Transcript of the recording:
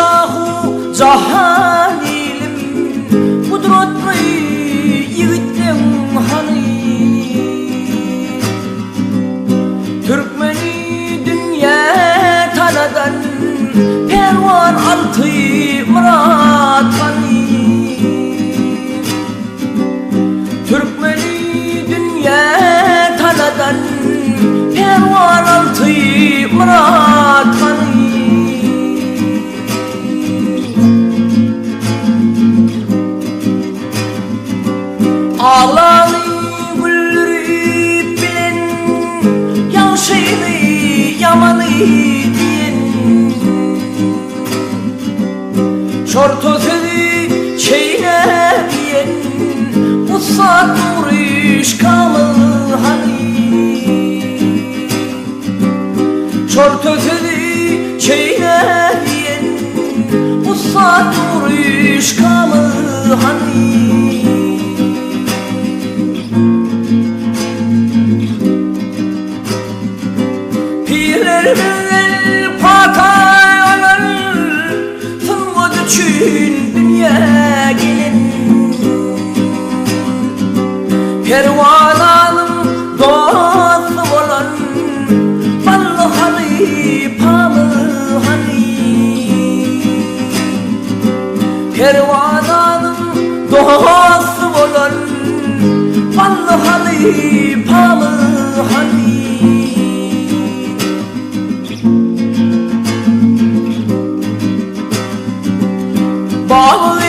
şahu cahan ilim kudretli yiğittim hani Türkmeni dünya taladan pervan altı murat hani Türkmeni dünya taladan pervan altı murat hani Ağlanı gülleri bilen Yavşayını yamanı diyen Şortu sözü çeyne diyen Usat uğruş kalı hani Şortu sözü çeyne diyen Usat uğruş kalı hani Pirlerden patay olan Fıngot için dünya gelin Pervananın dostu olan Ballı hani pamı hani Pervananın dostu olan Ballı hani pamı hani Bağlı